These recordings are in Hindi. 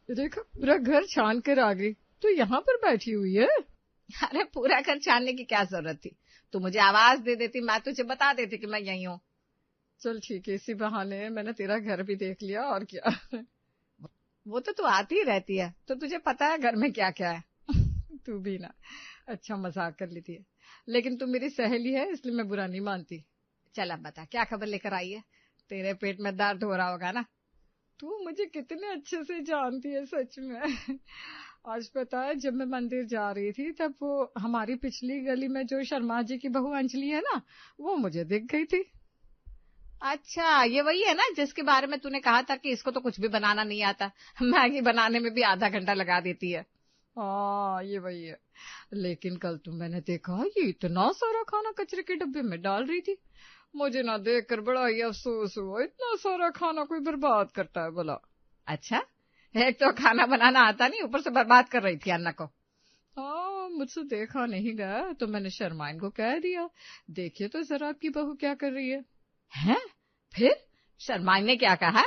देखो पूरा घर छान कर आ गई, तो यहाँ पर बैठी हुई है। अरे पूरा घर छानने की क्या जरूरत थी? तू मुझे आवाज दे देती, मैं तुझे बता देती कि मैं यहीं हूँ। चल ठीक है, इसी बहाने मैंने तेरा घर भी देख लिया, और क्या। वो तो तू आती ही रहती है, तो तुझे पता है घर में क्या क्या है। तू भी ना अच्छा मजाक कर लेती है, लेकिन तू मेरी सहेली है इसलिए मैं बुरा नहीं मानती। चल अब बता, क्या खबर लेकर आई है? तेरे पेट में दर्द हो रहा होगा ना? तू मुझे कितने अच्छे से जानती है सच में। आज पता है, जब मैं मंदिर जा रही थी तब वो हमारी पिछली गली में जो शर्मा जी की बहू अंजलि है ना, वो मुझे दिख गई थी। अच्छा, ये वही है ना जिसके बारे में तूने कहा था कि इसको तो कुछ भी बनाना नहीं आता, मैगी बनाने में भी आधा घंटा लगा देती है। हाँ ये वही है, लेकिन कल तो मैंने देखा ये इतना सारा खाना कचरे के डब्बे में डाल रही थी। मुझे ना देखकर बड़ा ही अफसोस हुआ, इतना सारा खाना कोई बर्बाद करता है भला। अच्छा, एक तो खाना बनाना आता नहीं, ऊपर से बर्बाद कर रही थी अन्न को। हाँ, मुझसे देखा नहीं गया तो मैंने शर्माइन को कह दिया, देखिए तो जरा आपकी बहू क्या कर रही है। हैं? फिर शर्माइन ने क्या कहा?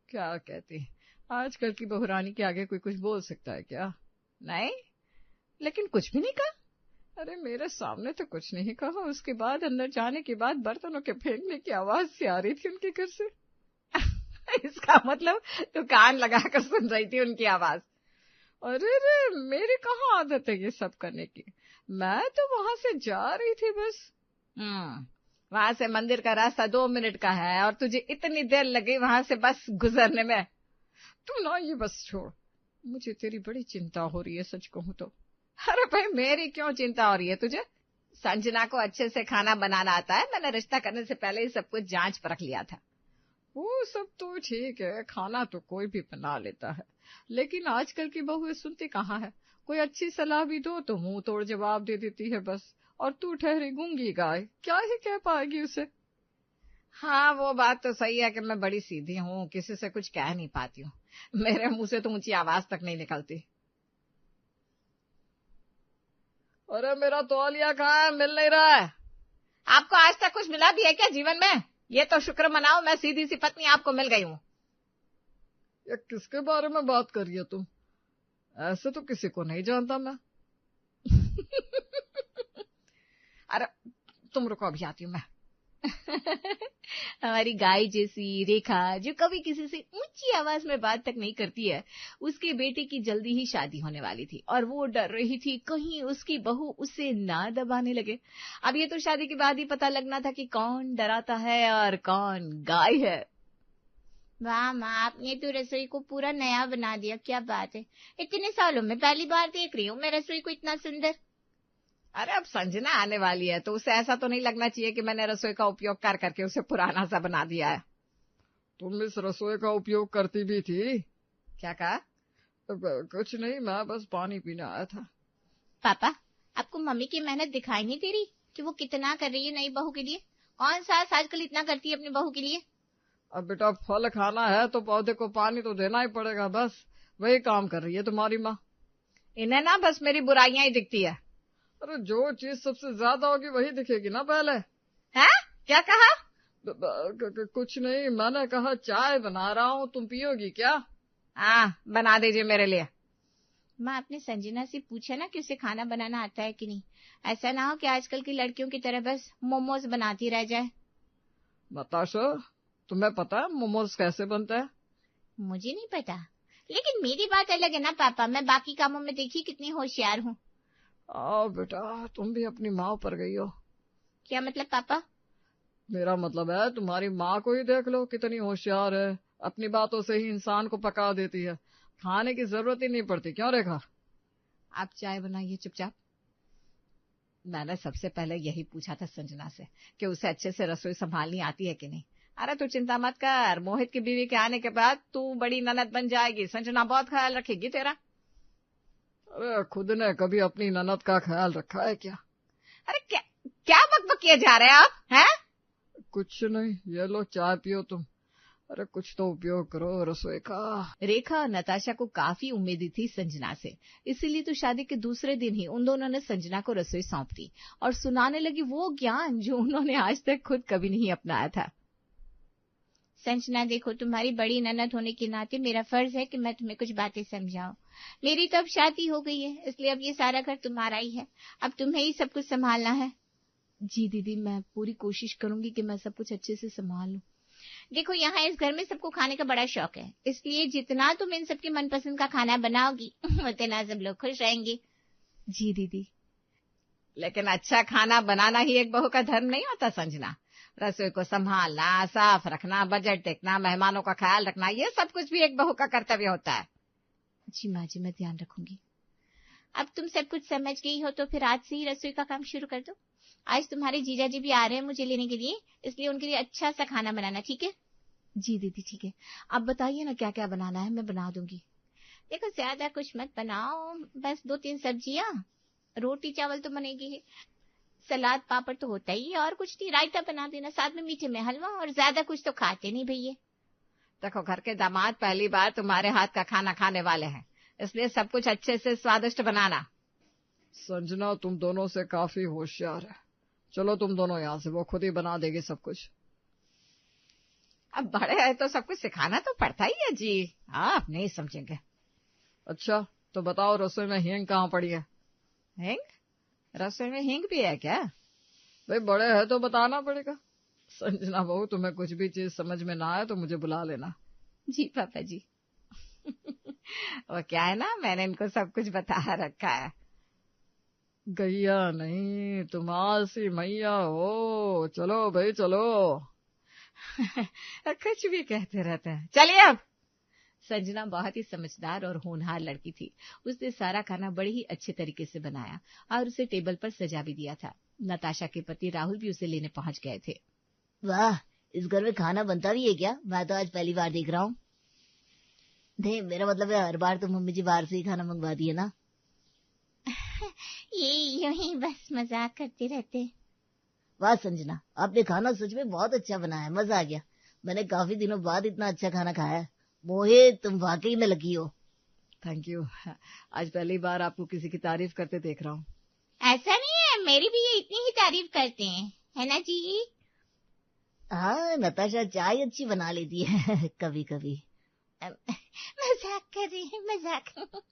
क्या कहती, आजकल की बहू रानी के आगे कोई कुछ बोल सकता है क्या। नहीं, लेकिन कुछ भी नहीं कहा। अरे मेरे सामने तो कुछ नहीं कहा, उसके बाद अंदर जाने के बाद बर्तनों के फेंकने की आवाज सी आ रही थी उनके घर से। इसका मतलब तू कान लगाकर सुन रही थी उनकी आवाज? अरे रे, मेरी कहाँ आदत है ये सब करने की, मैं तो वहां से जा रही थी बस। वहां से मंदिर का रास्ता 2 मिनट का है और तुझे इतनी देर लगी वहां से बस गुजरने में। तू ना ये बस छोड़, मुझे तेरी बड़ी चिंता हो रही है सच कहूँ तो। अरे भाई, मेरी क्यों चिंता हो रही है तुझे? संजना को अच्छे से खाना बनाना आता है, मैंने रिश्ता करने से पहले ही सब कुछ जांच परख लिया था। वो सब तो ठीक है, खाना तो कोई भी बना लेता है, लेकिन आजकल की बहुएं सुनती कहाँ है। कोई अच्छी सलाह भी दो तो मुंह तोड़ जवाब दे देती है बस, और तू ठहरी गूंगी गाय, क्या ही कह पाएगी उसे। हाँ, वो बात तो सही है कि मैं बड़ी सीधी हूँ, किसी से कुछ कह नहीं पाती हूँ। मेरे मुंह से तो ऊंची आवाज तक नहीं निकलती। अरे मेरा तौलिया कहाँ है, मिल नहीं रहा है। आपको आज तक कुछ मिला भी है क्या जीवन में? ये तो शुक्र मनाओ, मैं सीधी सी पत्नी आपको मिल गई हूँ। ये किसके बारे में बात कर रही है तुम? ऐसे तो किसी को नहीं जानता मैं। अरे तुम रुको, अभी आती हूँ मैं। हमारी गाय जैसी रेखा, जो कभी किसी से ऊंची आवाज में बात तक नहीं करती है, उसके बेटे की जल्दी ही शादी होने वाली थी और वो डर रही थी कहीं उसकी बहू उसे ना दबाने लगे। अब ये तो शादी के बाद ही पता लगना था कि कौन डराता है और कौन गाय है। वाह माँ, आपने तो रसोई को पूरा नया बना दिया, क्या बात है। इतने सालों में पहली बार देख रही हूँ मैं रसोई को इतना सुंदर। अरे अब संजना आने वाली है तो उसे ऐसा तो नहीं लगना चाहिए कि मैंने रसोई का उपयोग कर करके उसे पुराना सा बना दिया है। तुम इस रसोई का उपयोग करती भी थी? क्या कहा? कुछ नहीं, मैं बस पानी पीने आया था। पापा, आपको मम्मी की मेहनत दिखाई नहीं दे रही कि वो कितना कर रही है नई बहू के लिए? कौन सास आजकल इतना करती है अपनी बहू के लिए? अब बेटा, फल खाना है तो पौधे को पानी तो देना ही पड़ेगा, बस वही काम कर रही है तुम्हारी माँ। इन्हें ना बस मेरी बुराइयां ही दिखती है। अरे जो चीज सबसे ज्यादा होगी वही दिखेगी ना पहले। है? क्या कहा? कुछ नहीं, मैंने कहा चाय बना रहा हूँ, तुम पियोगी क्या? हाँ, बना दीजिए मेरे लिए। माँ, आपने संजना से पूछा ना कि उसे खाना बनाना आता है कि नहीं? ऐसा ना हो कि आजकल की लड़कियों की तरह बस मोमोज बनाती रह जाए। नताशा, तुम्हें पता है मोमोज कैसे बनते हैं? मुझे नहीं पता, लेकिन मेरी बात अलग है ना पापा, मैं बाकी कामों में देखिए कितनी होशियार हूँ। आओ बेटा, तुम भी अपनी माँ पर गई हो। क्या मतलब पापा? मेरा मतलब है तुम्हारी माँ को ही देख लो, कितनी होशियार है, अपनी बातों से ही इंसान को पका देती है, खाने की जरूरत ही नहीं पड़ती। क्यों रेखा? आप चाय बनाइए चुपचाप। मैंने सबसे पहले यही पूछा था संजना से कि उसे अच्छे से रसोई संभालनी आती है कि नहीं। अरे तू चिंता मत कर, मोहित की बीवी के आने के बाद तू बड़ी ननद बन जाएगी, संजना बहुत ख्याल रखेगी तेरा। अरे खुद ने कभी अपनी ननद का ख्याल रखा है क्या? अरे क्या क्या बकबक किए जा रहे हैं आप? हैं? कुछ नहीं, ये लो चाय पियो तुम। अरे कुछ तो उपयोग करो रसोई का। रेखा और नताशा को काफी उम्मीद थी संजना से, इसीलिए तो शादी के दूसरे दिन ही उन दोनों ने संजना को रसोई सौंप दी और सुनाने लगी वो ज्ञान जो उन्होंने आज तक खुद कभी नहीं अपनाया था। संजना देखो, तुम्हारी बड़ी ननद होने के नाते मेरा फर्ज है कि मैं तुम्हें कुछ बातें समझाऊं। मेरी तो अब शादी हो गई है, इसलिए अब ये सारा घर तुम्हारा ही है, अब तुम्हें ही सब कुछ संभालना है। जी दीदी, मैं पूरी कोशिश करूंगी कि मैं सब कुछ अच्छे से संभाल लूं। देखो, यहाँ इस घर में सबको खाने का बड़ा शौक है, इसलिए जितना तुम इन सबके मनपसंद का खाना बनाओगी उतना सब लोग खुश रहेंगे। जी दीदी। लेकिन अच्छा खाना बनाना ही एक बहू का धर्म नहीं होता संजना। रसोई को संभालना, साफ रखना, बजट देखना, मेहमानों का ख्याल रखना, ये सब कुछ भी एक बहू का कर्तव्य होता है। जी माँ जी, मैं ध्यान रखूंगी। अब तुम सब कुछ समझ गई हो तो फिर आज से ही रसोई का काम शुरू कर दो। आज तुम्हारे जीजा जी भी आ रहे हैं मुझे लेने के लिए, इसलिए उनके लिए अच्छा सा खाना बनाना, ठीक है? जी दीदी ठीक है। आप बताइए ना क्या क्या बनाना है, मैं बना दूंगी। देखो, ज्यादा कुछ मत बनाओ, बस 2-3 सब्जियां, रोटी चावल तो बनेगी ही, सलाद पापड़ तो होता ही है, और कुछ नहीं, रायता बना देना, साथ में मीठे में हलवा, और ज्यादा कुछ तो खाते नहीं भैया। देखो, घर के दामाद पहली बार तुम्हारे हाथ का खाना खाने वाले हैं, इसलिए सब कुछ अच्छे से स्वादिष्ट बनाना। संजना, तुम दोनों से काफी होशियार है। चलो तुम दोनों यहाँ से, वो खुद ही बना देगी सब कुछ। अब बड़े हैं तो सब कुछ सिखाना तो पड़ता ही है जी, आप नहीं समझेंगे। अच्छा, तो बताओ रसोई में हींग कहाँ पड़ी है? हींग? रसोई में हींग भी है क्या? भाई बड़े हैं तो बताना पड़ेगा। संजना बहू, तुम्हें कुछ भी चीज समझ में ना आए तो मुझे बुला लेना। जी पापा जी। वो क्या है ना, मैंने इनको सब कुछ बता रखा है। गैया नहीं, तुम आसी मैया हो। चलो भाई चलो। कुछ भी कहते रहते हैं, चलिए अब। संजना बहुत ही समझदार और होनहार लड़की थी। उसने सारा खाना बड़े ही अच्छे तरीके से बनाया और उसे टेबल पर सजा भी दिया था। नताशा के पति राहुल भी उसे लेने पहुंच गए थे। वाह, इस घर में खाना बनता भी है क्या? मैं तो आज पहली बार देख रहा हूँ। नहीं, मेरा मतलब है हर बार तो मम्मी जी बाहर से ही खाना मंगवा दिए ना। ये यूं ही बस मजाक करते रहते। वाह संजना, आपने खाना सच में बहुत अच्छा बनाया, मजा आ गया। मैंने काफी दिनों बाद इतना अच्छा खाना खाया है। मोहित, तुम वाकई में लकी हो। Thank you. आज पहली बार आपको किसी की तारीफ करते देख रहा हूँ। ऐसा नहीं है, मेरी भी ये इतनी ही तारीफ करते हैं, है ना जी? हाँ, नताशा चाय अच्छी बना लेती है कभी कभी। मजाक कर रहे हैं, मजाक।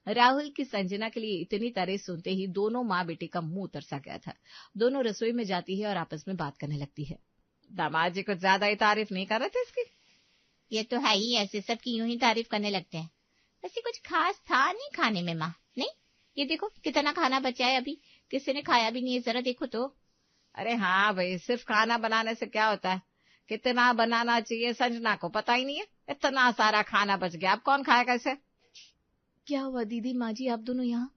राहुल की संजना के लिए इतनी तारीफ सुनते ही दोनों माँ बेटे का मुंह तरसा गया था। दोनों रसोई में जाती है और आपस में बात करने लगती है। दामाद जी कुछ ज्यादा ही तारीफ नहीं कर रहे थे इसकी? ये तो है ही, ऐसे सबकी यूं ही तारीफ करने लगते हैं। वैसे कुछ खास था नहीं खाने में माँ, नहीं? ये देखो कितना खाना बचा है, अभी किसी ने खाया भी नहीं है, जरा देखो तो। अरे हाँ भाई, सिर्फ खाना बनाने से क्या होता है? कितना बनाना चाहिए संजना को पता ही नहीं है। इतना सारा खाना बच गया, अब कौन खाएगा इसे? क्या हुआ दीदी, माँ जी, आप दोनों यहाँ?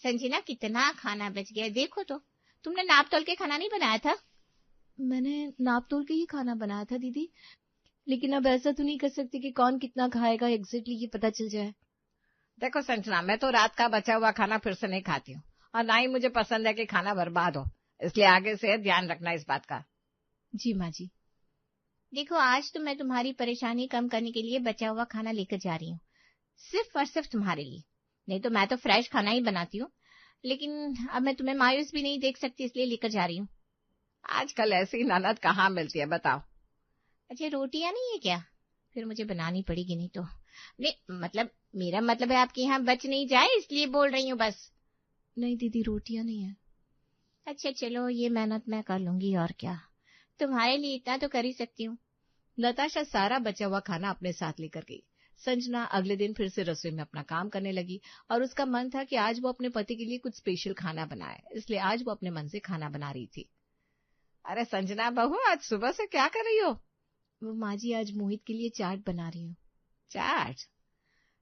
संजना, कितना खाना बच गया, देखो तो। तुमने नाप तोल के खाना नहीं बनाया था? मैंने नाप तोल के ही खाना बनाया था दीदी, लेकिन अब ऐसा तो नहीं कर सकती कि कौन कितना खाएगा एग्जैक्टली ये पता चल जाए। देखो संजना, मैं तो रात का बचा हुआ खाना फिर से नहीं खाती हूँ, और ना ही मुझे पसंद है कि खाना बर्बाद हो, इसलिए आगे से ध्यान रखना इस बात का। जी माँ जी। देखो, आज तो मैं तुम्हारी परेशानी कम करने के लिए बचा हुआ खाना लेकर जा रही हूँ, सिर्फ और सिर्फ तुम्हारे लिए। नहीं तो मैं तो फ्रेश खाना ही बनाती हूँ, लेकिन अब मैं तुम्हें मायूस भी नहीं देख सकती, इसलिए लेकर जा रही हूँ। आजकल ऐसी ननद कहाँ मिलती है बताओ? अच्छा, रोटियां नहीं है क्या? फिर मुझे बनानी पड़ेगी, नहीं तो। नहीं, मतलब मेरा मतलब है आपके यहाँ बच नहीं जाए, इसलिए बोल रही हूँ बस। नहीं दीदी, रोटियां नहीं है। अच्छा चलो, ये मेहनत मैं कर लूंगी, और क्या, तुम्हारे लिए इतना तो कर ही सकती हूँ। नताशा सारा बचा हुआ खाना अपने साथ लेकर गई। संजना अगले दिन फिर से रसोई में अपना काम करने लगी और उसका मन था कि आज वो अपने पति के लिए कुछ स्पेशल खाना बनाए, इसलिए आज वो अपने मन से खाना बना रही थी। अरे संजना बहू, आज सुबह से क्या कर रही हो? वो माँ जी, आज मोहित के लिए चाट बना रही हूँ। चाट?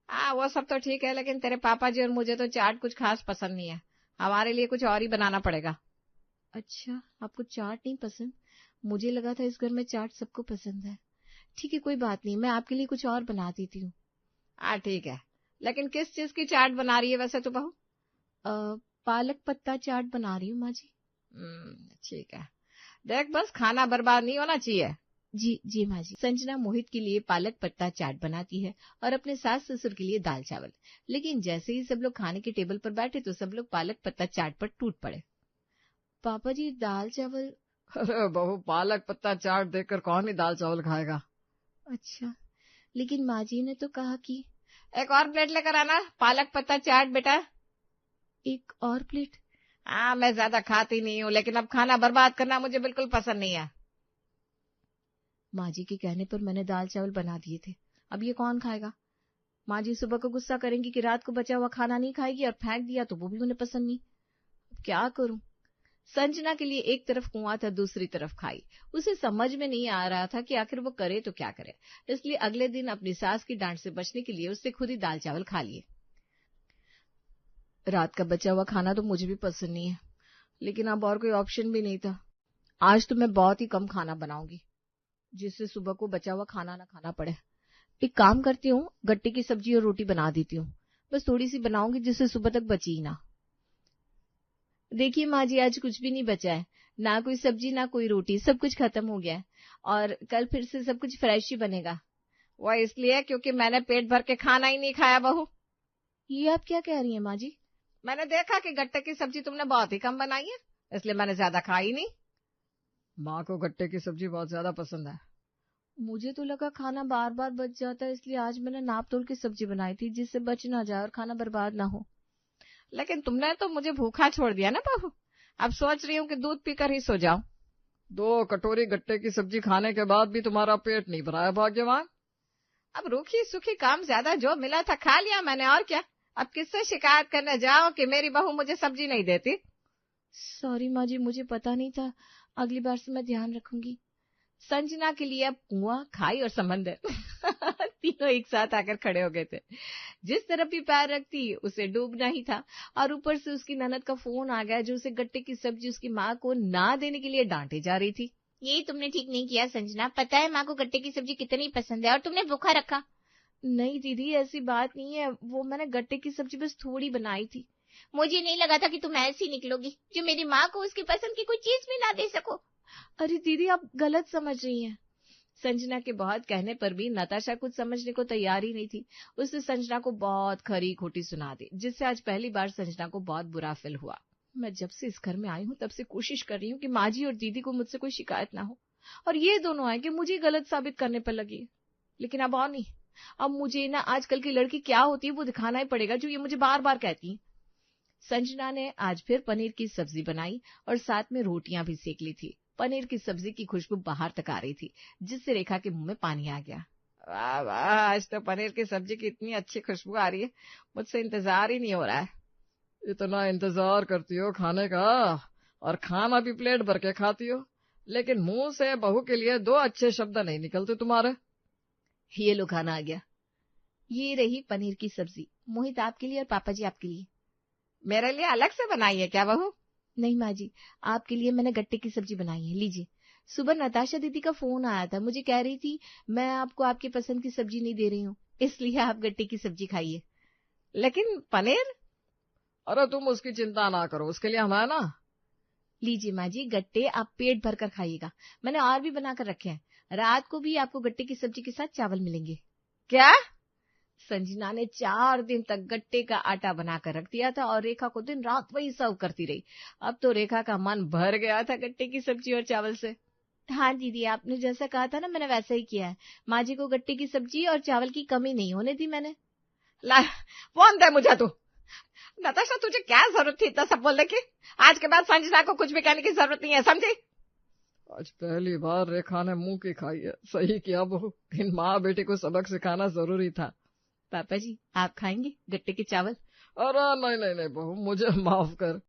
हाँ, वो सब तो ठीक है, लेकिन तेरे पापा जी और मुझे तो चाट कुछ खास पसंद नहीं है, हमारे लिए कुछ और ही बनाना पड़ेगा। अच्छा, आपको चाट नहीं पसंद? मुझे लगा था इस घर में चाट सबको पसंद है। ठीक है, कोई बात नहीं, मैं आपके लिए कुछ और बना देती हूँ। हाँ ठीक है, लेकिन किस चीज की चाट बना रही है वैसे तू बहू? पालक पत्ता चाट बना रही हूँ माँ जी। ठीक है, देख बस खाना बर्बाद नहीं होना चाहिए। जी जी माँ जी। संजना मोहित के लिए पालक पत्ता चाट बनाती है और अपने सास ससुर के लिए दाल चावल, लेकिन जैसे ही सब लोग खाने के टेबल पर बैठे तो सब लोग पालक पत्ता चाट पर टूट पड़े। पापा जी, दाल चावल? अरे बहू, पालक पत्ता चाट देखकर कौन ही दाल चावल खाएगा। अच्छा, लेकिन माँ जी ने तो कहा कि एक और प्लेट लेकर आना, पालक पत्ता चाट बेटा। एक और प्लेट? हाँ, मैं ज्यादा खाती नहीं हूँ, लेकिन अब खाना बर्बाद करना मुझे बिल्कुल पसंद नहीं है। माँ जी के कहने पर मैंने दाल चावल बना दिए थे। अब ये कौन खाएगा? माँ जी सुबह को गुस्सा करेंगी कि रात को बचा हुआ खाना नहीं खाएगी, और फेंक दिया तो वो भी उन्हें पसंद नहीं। अब क्या करूं? संजना के लिए एक तरफ कुआं था, दूसरी तरफ खाई। उसे समझ में नहीं आ रहा था कि आखिर वो करे तो क्या करे। इसलिए अगले दिन अपनी सास की डांट से बचने के लिए उससे खुद ही दाल चावल खा लिए। रात का बचा हुआ खाना तो मुझे भी पसंद नहीं है, लेकिन अब और कोई ऑप्शन भी नहीं था। आज तो मैं बहुत ही कम खाना बनाऊंगी, जिससे सुबह को बचा हुआ खाना ना खाना पड़े। एक काम करती हूँ, गट्टे की सब्जी और रोटी बना देती हूँ। बस थोड़ी सी बनाऊंगी, जिससे सुबह तक बची ही ना। देखिए माँ जी, आज कुछ भी नहीं बचा है, ना कोई सब्जी ना कोई रोटी, सब कुछ खत्म हो गया है, और कल फिर से सब कुछ फ्रेश ही बनेगा। वो इसलिए क्योंकि मैंने पेट भर के खाना ही नहीं खाया बहू। ये आप क्या कह रही हैं माँ जी? मैंने देखा कि गट्टे की सब्जी तुमने बहुत ही कम बनाई है, इसलिए मैंने ज्यादा खाई नहीं। माँ को गट्टे की सब्जी बहुत ज्यादा पसंद है। मुझे तो लगा खाना बार बार बच जाता है, इसलिए आज मैंने नाप तोल की सब्जी बनाई थी, जिससे बच ना जाए और खाना बर्बाद ना हो। लेकिन तुमने तो मुझे भूखा छोड़ दिया ना बहू। अब सोच रही हूँ कि दूध पीकर ही सो जाऊं। 2 कटोरी गट्टे की सब्जी खाने के बाद भी तुम्हारा पेट नहीं भरा है भाग्यवान। अब रूखी सूखी काम ज्यादा जो मिला था खा लिया मैंने, और क्या। अब किससे शिकायत करने जाओ कि मेरी बहू मुझे सब्जी नहीं देती। सॉरी माँ जी, मुझे पता नहीं था, अगली बार से मैं ध्यान रखूंगी। संजना के लिए अब कुआं, खाई और समंदर तीनों एक साथ आकर खड़े हो गए थे। जिस तरफ भी पैर रखती उसे डूबना ही था, और ऊपर से उसकी ननद का फोन आ गया, जो उसे गट्टे की सब्जी उसकी माँ को ना देने के लिए डांटे जा रही थी। ये तुमने ठीक नहीं किया संजना, पता है माँ को गट्टे की सब्जी कितनी पसंद है, और तुमने भूखा रखा। नहीं दीदी, ऐसी बात नहीं है, वो मैंने गट्टे की सब्जी बस थोड़ी बनाई थी। मुझे नहीं लगा था कि तुम ऐसी निकलोगी, जो मेरी माँ को उसकी पसंद की कोई चीज भी ना दे सको। अरे दीदी, आप गलत समझ रही हैं। संजना के बहुत कहने पर भी नताशा कुछ समझने को तैयार ही नहीं थी। उसने संजना को बहुत खरी खोटी सुना दी, जिससे आज पहली बार संजना को बहुत बुरा फील हुआ। मैं जब से इस घर में आई हूँ तब से कोशिश कर रही हूँ कि माँ जी और दीदी को मुझसे कोई शिकायत ना हो, और ये दोनों आए कि मुझे गलत साबित करने पर लगी। लेकिन अब और नहीं, अब मुझे ना आजकल की लड़की क्या होती है वो दिखाना ही पड़ेगा, जो ये मुझे बार बार कहती है। संजना ने आज फिर पनीर की सब्जी बनाई और साथ में रोटियां भी सेक ली थी। पनीर की सब्जी की खुशबू बाहर तक आ रही थी, जिससे रेखा के मुंह में पानी आ गया। वाह वाह, आज तो पनीर की सब्जी की इतनी अच्छी खुशबू आ रही है, मुझसे इंतजार ही नहीं हो रहा है। इतना इंतजार करती हो खाने का, और खाना भी प्लेट भर के खाती हो, लेकिन मुंह से बहू के लिए 2 अच्छे शब्द नहीं निकलते तुम्हारे। ये लो खाना आ गया। ये रही पनीर की सब्जी, मोहित आपके लिए और पापा जी आपके लिए। मेरे लिए अलग से बनाई है क्या बहू? नहीं माँ जी, आपके लिए मैंने गट्टे की सब्जी बनाई है, लीजिए। सुबह नताशा दीदी का फोन आया था, मुझे कह रही थी मैं आपको आपकी पसंद की सब्जी नहीं दे रही हूँ, इसलिए आप गट्टे की सब्जी खाइए। लेकिन पनीर? अरे तुम उसकी चिंता ना करो, उसके लिए हम है ना। लीजिए माँ जी, गट्टे आप पेट भर कर खाइएगा, मैंने और भी बनाकर रखे हैं। रात को भी आपको गट्टे की सब्जी के साथ चावल मिलेंगे। क्या? संजना ने 4 दिन तक गट्टे का आटा बनाकर रख दिया था, और रेखा को दिन रात वही सर्व करती रही। अब तो रेखा का मन भर गया था गट्टे की सब्जी और चावल से। हाँ दीदी, आपने जैसा कहा था ना, मैंने वैसा ही किया है। माँ जी को गट्टे की सब्जी और चावल की कमी नहीं होने दी मैंने। ला फोन दे मुझे तू। नताशा, तुझे क्या जरूरत थी इतना सब बोलने की? आज के बाद संजना को कुछ भी कहने की जरूरत नहीं है, समझी? आज पहली बार रेखा ने मुंह की खाई है। सही किया बहू, इन माँ बेटी को सबक सिखाना जरूरी था। पापा जी, आप खाएंगे गट्टे के चावल? अरे नहीं नहीं नहीं बहू, मुझे माफ कर।